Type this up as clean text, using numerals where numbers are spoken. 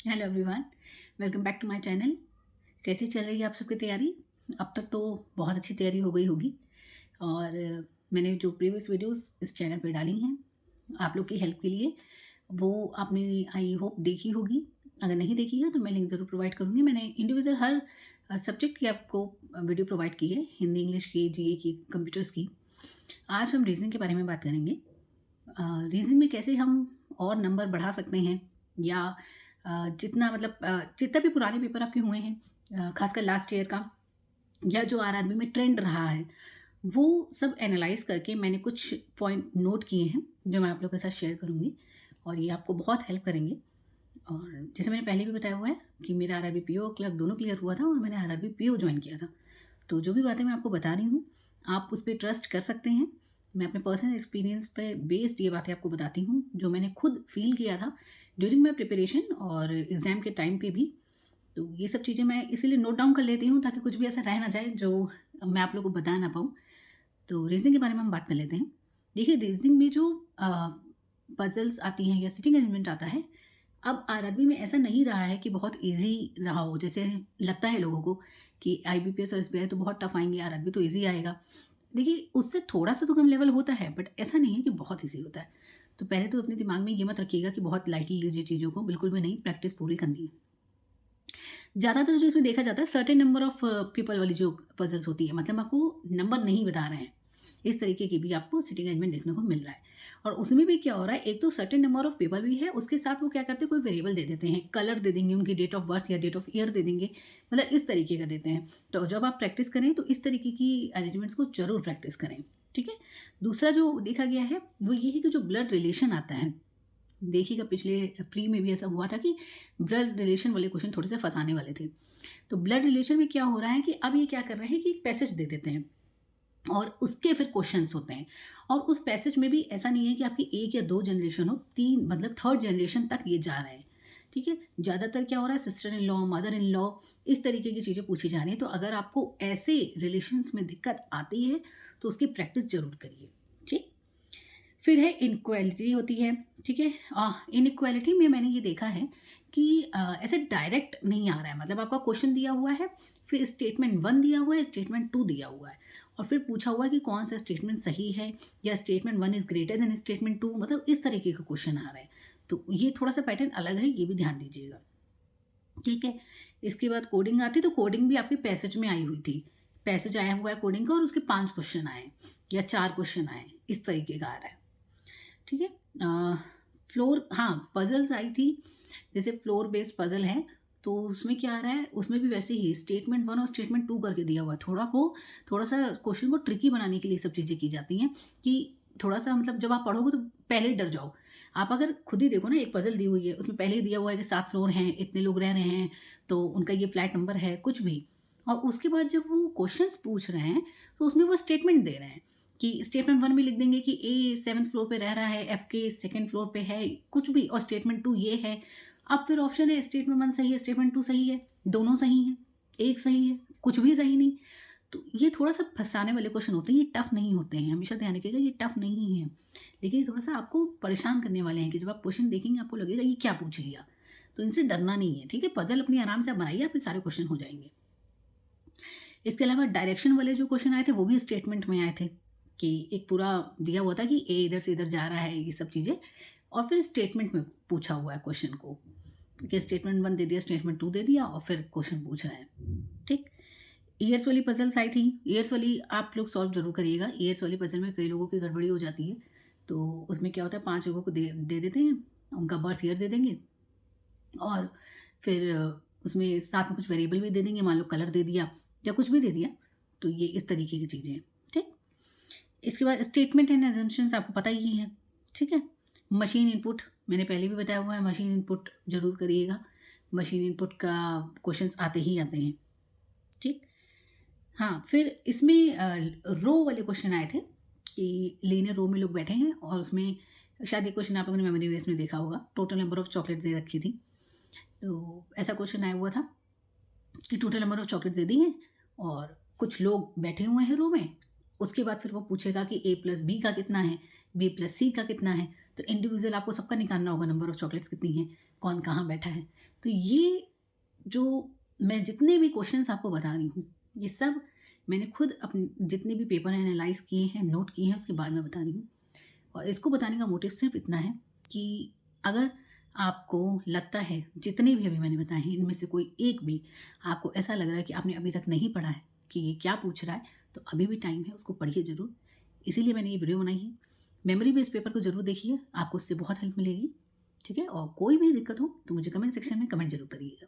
Hello everyone, welcome back to my channel. कैसी चल रही है आप सबकी तैयारी? अब तक तो बहुत अच्छी तैयारी हो गई होगी। और मैंने जो प्रीवियस वीडियोस इस चैनल पे डाली हैं आप लोग की हेल्प के लिए, वो आपने आई होप देखी होगी। अगर नहीं देखी है तो मैं लिंक ज़रूर प्रोवाइड करूँगी। मैंने इंडिविजुअल हर सब्जेक्ट की आपको वीडियो प्रोवाइड की है, हिंदी, इंग्लिश की, जीए की, कंप्यूटर्स की। आज हम रीजनिंग के बारे में बात करेंगे। रीजनिंग में कैसे हम और नंबर बढ़ा सकते हैं, या जितना मतलब जितना भी पुराने पेपर आपके हुए हैं, खासकर लास्ट ईयर का, या जो आरआरबी में ट्रेंड रहा है, वो सब एनालाइज करके मैंने कुछ पॉइंट नोट किए हैं जो मैं आप लोगों के साथ शेयर करूँगी, और ये आपको बहुत हेल्प करेंगे। और जैसे मैंने पहले भी बताया हुआ है कि मेरा आरआरबी पीओ क्लर्क दोनों क्लियर हुआ था और मैंने आरआरबी पीओ ज्वाइन किया था। तो जो भी बातें मैं आपको बता रही हूँ, आप उस पे ट्रस्ट कर सकते हैं। मैं अपने पर्सनल एक्सपीरियंस पे बेस्ड ये बातें आपको बताती हूँ, जो मैंने खुद फ़ील किया था ड्यूरिंग माई प्रिपरेशन और एग्ज़ाम के टाइम पे भी। तो ये सब चीज़ें मैं इसीलिए नोट डाउन कर लेती हूँ ताकि कुछ भी ऐसा रह ना जाए जो मैं आप लोगों को बता ना पाऊँ। तो रीज़निंग के बारे में हम बात कर लेते हैं। देखिए, रीज़निंग में जो पज़ल्स आती हैं या सिटिंग अरेंजमेंट आता है, अब आरआरबी में ऐसा नहीं रहा है कि बहुत ईज़ी रहा हो, जैसे लगता है लोगों को कि आईबीपीएस और एसबीआई तो बहुत टफ आएँगे, आरआरबी तो ईज़ी आएगा। देखिए, उससे थोड़ा-सा तो कम लेवल होता है, बट ऐसा नहीं है कि बहुत ईज़ी होता है। तो पहले तो अपने दिमाग में ये मत रखिएगा कि बहुत लाइटली लीजिए चीज़ों को, बिल्कुल भी नहीं, प्रैक्टिस पूरी करनी है। ज़्यादातर जो इसमें देखा जाता है, सर्टेन नंबर ऑफ पीपल वाली जो पज़ल्स होती है, मतलब आपको नंबर नहीं बता रहे हैं। इस तरीके की भी आपको सिटिंग अरेंजमेंट देखने को मिल रहा है। और उसमें भी क्या हो रहा है, एक तो सर्टेन नंबर ऑफ पीपल भी है, उसके साथ वो क्या करते हैं, कोई वेरिएबल दे देते हैं, कलर दे देंगे, उनकी डेट ऑफ बर्थ या डेट ऑफ ईयर दे देंगे, मतलब इस तरीके का देते हैं। तो जब आप प्रैक्टिस करें तो इस तरीके की अरेंजमेंट्स को ज़रूर प्रैक्टिस करें, ठीक है? दूसरा जो देखा गया है, वो ये है कि जो ब्लड रिलेशन आता है, देखिएगा पिछले प्री में भी ऐसा हुआ था कि ब्लड रिलेशन वाले क्वेश्चन थोड़े से फँसाने वाले थे। तो ब्लड रिलेशन में क्या हो रहा है कि अब ये क्या कर रहे हैं कि एक पैसेज दे देते हैं और उसके फिर क्वेश्चंस होते हैं। और उस पैसेज में भी ऐसा नहीं है कि आपकी 1 या 2 जनरेशन हो, 3 मतलब 3rd जनरेशन तक ये जा रहे हैं, ठीक है? ज़्यादातर क्या हो रहा है, sister in law, mother in law, इस तरीके की चीज़ें पूछी जा रही हैं। तो अगर आपको ऐसे रिलेशंस में दिक्कत आती है, तो उसकी प्रैक्टिस ज़रूर करिए, ठीक? फिर है इनक्वालिटी होती है, ठीक है? इनइक्वालिटी में मैंने ये देखा है कि ऐसे डायरेक्ट नहीं आ रहा है, मतलब आपका क्वेश्चन दिया हुआ है, फिर स्टेटमेंट 1 दिया हुआ है, स्टेटमेंट 2 दिया हुआ है, और फिर पूछा हुआ है कि कौन सा स्टेटमेंट सही है, या statement 1 is greater than statement 2, मतलब इस तरीके का क्वेश्चन आ रहा है। तो ये थोड़ा-सा पैटर्न अलग है, ये भी ध्यान दीजिएगा, ठीक है? इसके बाद कोडिंग आती है, तो कोडिंग भी आपकी पैसेज में आई हुई थी। पैसेज आया हुआ है कोडिंग का और उसके 5 क्वेश्चन आए या 4 क्वेश्चन आए, इस तरीके का आ रहा है। ठीक है? फ्लोर, हाँ, पज़ल्स आई थी, जैसे फ्लोर बेस्ड पज़ल है, तो उसमें क्या आ रहा है, उसमें भी वैसे ही स्टेटमेंट 1 और स्टेटमेंट 2 करके दिया हुआ है। थोड़ा-सा क्वेश्चन को ट्रिकी बनाने के लिए सब चीज़ें की जाती हैं कि थोड़ा-सा मतलब जब आप पढ़ोगे तो पहले ही डर जाओ। आप अगर खुद ही देखो ना, एक पज़ल दी हुई है, उसमें पहले ही दिया हुआ है कि 7 फ्लोर हैं, इतने लोग रह रहे हैं, तो उनका ये फ्लैट नंबर है, कुछ भी। और उसके बाद जब वो क्वेश्चन्स पूछ रहे हैं, तो उसमें वो स्टेटमेंट दे रहे हैं। कि स्टेटमेंट 1 में लिख देंगे कि ए 7th फ्लोर पे रह रहा है, एफ के 2nd फ्लोर पे है, कुछ भी, और स्टेटमेंट 2 ये है। अब फिर ऑप्शन है, स्टेटमेंट 1 सही है, स्टेटमेंट 2 सही है, दोनों सही हैं, एक सही है, कुछ भी सही नहीं। तो ये थोड़ा-सा फँसाने वाले क्वेश्चन होते हैं, ये टफ़ नहीं होते हैं, हमेशा ध्यान रखिएगा, ये टफ़ नहीं है। लेकिन ये थोड़ा-सा आपको परेशान करने वाले हैं कि जब आप क्वेश्चन देखेंगे आपको लगेगा ये क्या पूछ लिया। तो इनसे डरना नहीं है, ठीक है? पज़ल अपनी आराम से आप बनाइए, आपके सारे क्वेश्चन हो जाएँगे। इसके अलावा डायरेक्शन वाले जो क्वेश्चन आए थे, वो भी स्टेटमेंट में आए थे, कि एक पूरा दिया हुआ था कि ए इधर से इधर जा रहा है, ये सब चीज़ें, और फिर स्टेटमेंट में पूछा हुआ है क्वेश्चन को, कि स्टेटमेंट 1 दे दिया, स्टेटमेंट 2 दे दिया, और फिर क्वेश्चन पूछ रहे हैं, ठीक? ईयर्स वाली पज़ल्स आई थी, ईयर्स वाली आप लोग सॉल्व ज़रूर करिएगा। ईयर्स वाली पज़ल में कई लोगों की गड़बड़ी हो जाती है, तो उसमें क्या होता है, 5 लोगों को दे दे देते हैं, उनका बर्थ ईयर दे देंगे, और फिर उसमें साथ में कुछ वेरिएबल भी दे देंगे, मान लो कलर दे दिया या कुछ भी दे दिया, तो ये इस तरीके की चीज़ें हैं, ठीक? इसके बाद स्टेटमेंट एंड असम्पशन्स आपको पता ही है, ठीक है? मशीन इनपुट मैंने पहले भी बताया हुआ है, मशीन इनपुट ज़रूर करिएगा। मशीन इनपुट का क्वेश्चन्स आते ही आते हैं, ठीक? हाँ, फिर इसमें रो वाले क्वेश्चन आए थे कि लीनियर रो में लोग बैठे हैं, और उसमें शायद ये क्वेश्चन आप लोगों ने मेमोरी बेस में देखा होगा, टोटल नंबर ऑफ चॉकलेट्स दे रखी थी। तो ऐसा क्वेश्चन आया हुआ था कि टोटल नंबर ऑफ चॉकलेट्स दे दी हैं और कुछ लोग बैठे हुए हैं रो में। उसके बाद फिर वो पूछेगा कि ए प्लस बी का कितना है, बी प्लस सी का कितना है। तो इंडिविजुअल आपको सबका निकालना होगा, नंबर ऑफ चॉकलेट्स कितनी हैं, कौन कहाँ बैठा है। तो ये जो मैं जितने भी क्वेश्चंस आपको बता रही हूँ, ये सब मैंने खुद अपने जितने भी पेपर एनालाइज़ किए हैं, नोट किए हैं, उसके बाद मैं बता रही हूँ। और इसको बताने का मोटिव सिर्फ़ इतना है कि अगर आपको लगता है, जितने भी अभी मैंने बताए हैं, इनमें से कोई एक भी आपको ऐसा लग रहा है कि आपने अभी तक नहीं पढ़ा है, कि ये क्या पूछ रहा है, तो अभी भी टाइम है, उसको पढ़िए ज़रूर। इसीलिए मैंने ये वीडियो बनाई है। मेमोरी बेस्ड पेपर को ज़रूर देखिए, आपको उससे बहुत हेल्प मिलेगी, ठीक है? और कोई भी दिक्कत हो, तो मुझे कमेंट सेक्शन में कमेंट ज़रूर करिएगा।